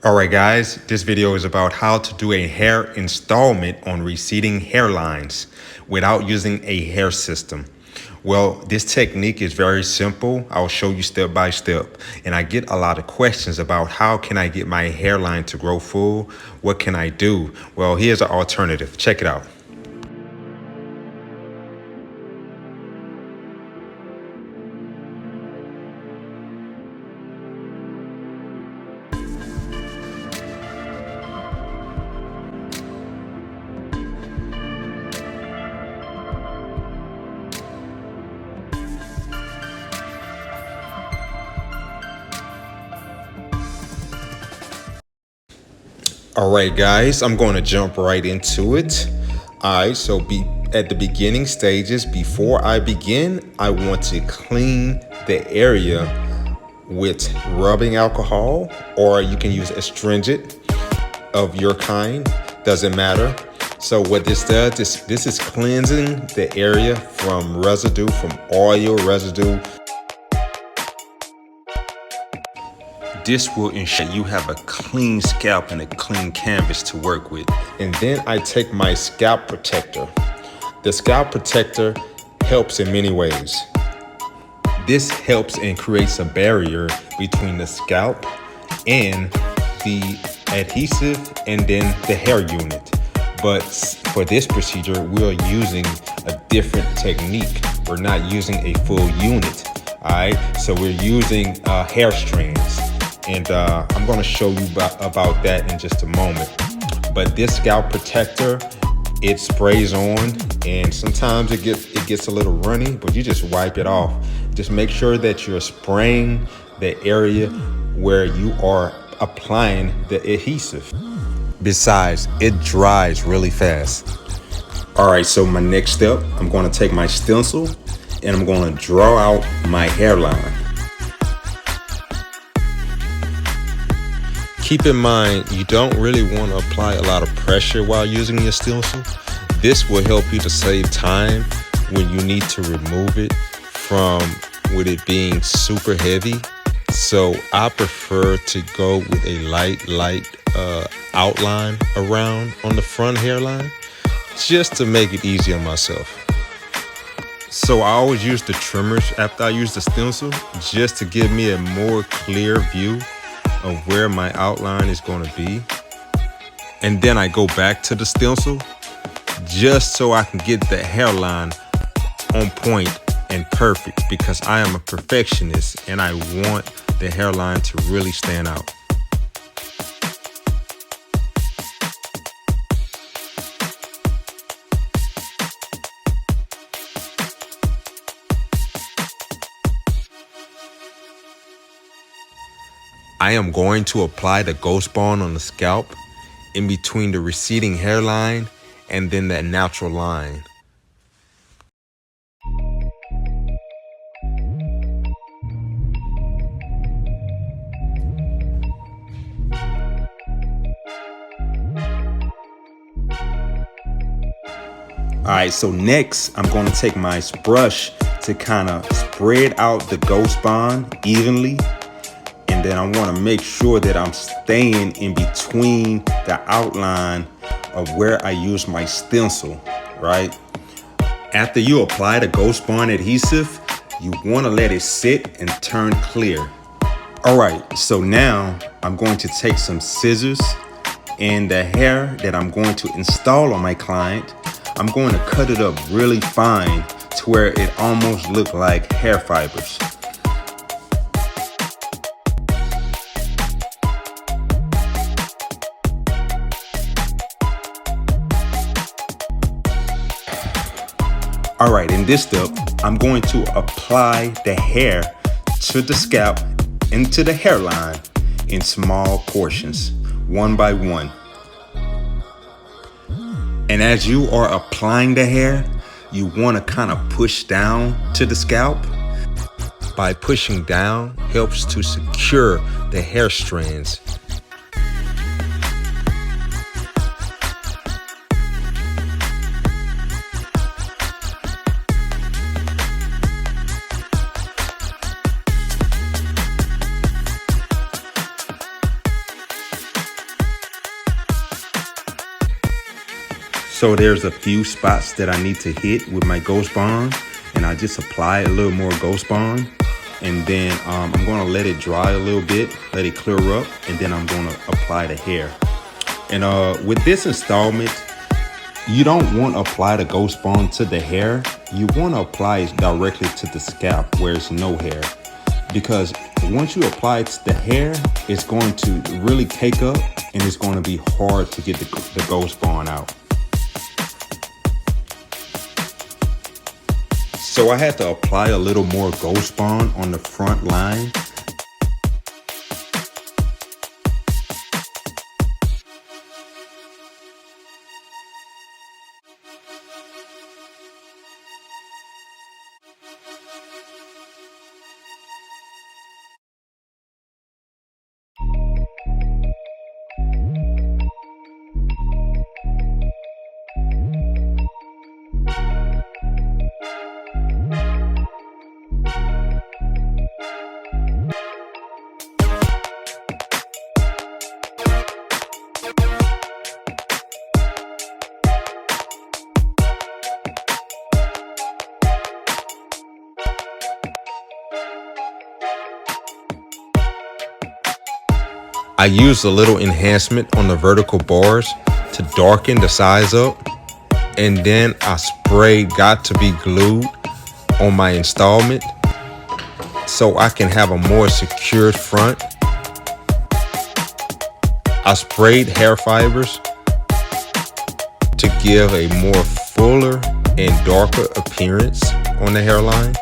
Alright guys, this video is about how to do a hair installment on receding hairlines without using a hair system. Well, this technique is very simple. I'll show you step by step. And I get a lot of questions about how can I get my hairline to grow full? What can I do? Well, here's an alternative. Check it out. All right, guys, I'm going to jump right into it. All right, so at the beginning stages, before I begin, I want to clean the area with rubbing alcohol, or you can use astringent of your kind, doesn't matter. So what this does is this is cleansing the area from residue, from oil residue. This will ensure you have a clean scalp and a clean canvas to work with. And then I take my scalp protector. The scalp protector helps in many ways. This helps and creates a barrier between the scalp and the adhesive and then the hair unit. But for this procedure, we're using a different technique. We're not using a full unit, all right? So we're using hair strands. And I'm going to show you about that in just a moment. But this scalp protector, it sprays on, and sometimes it gets a little runny, but you just wipe it off. Just make sure that you're spraying the area where you are applying the adhesive. Besides, it dries really fast. All right, so my next step, I'm going to take my stencil and I'm going to draw out my hairline. Keep in mind, you don't really want to apply a lot of pressure while using your stencil. This will help you to save time when you need to remove it from with it being super heavy. So I prefer to go with a light outline around on the front hairline, just to make it easy on myself. So I always use the trimmers after I use the stencil, just to give me a more clear view of where my outline is going to be. And then I go back to the stencil just so I can get the hairline on point and perfect, because I am a perfectionist and I want the hairline to really stand out. I am going to apply the Ghost Bond on the scalp in between the receding hairline and then that natural line. All right, so next I'm going to take my brush to kind of spread out the Ghost Bond evenly. And then I want to make sure that I'm staying in between the outline of where I use my stencil, right? After you apply the Ghost Bond adhesive, you want to let it sit and turn clear. All right, so now I'm going to take some scissors, and the hair that I'm going to install on my client, I'm going to cut it up really fine to where it almost looks like hair fibers. All right, in this step, I'm going to apply the hair to the scalp into the hairline in small portions, one by one. And as you are applying the hair, you want to kind of push down to the scalp. By pushing down helps to secure the hair strands. So there's a few spots that I need to hit with my Ghost Bond, and I just apply a little more Ghost Bond, and then I'm gonna let it dry a little bit, let it clear up, and then I'm gonna apply the hair. And with this installment, you don't want to apply the Ghost Bond to the hair. You want to apply it directly to the scalp where it's no hair, because once you apply it to the hair, it's going to really cake up and it's going to be hard to get the Ghost Bond out. So I had to apply a little more Ghost Bond on the front line. I used a little enhancement on the vertical bars to darken the size up, and then I sprayed Got to Be Glued on my installment so I can have a more secured front. I sprayed hair fibers to give a more fuller and darker appearance on the hairline.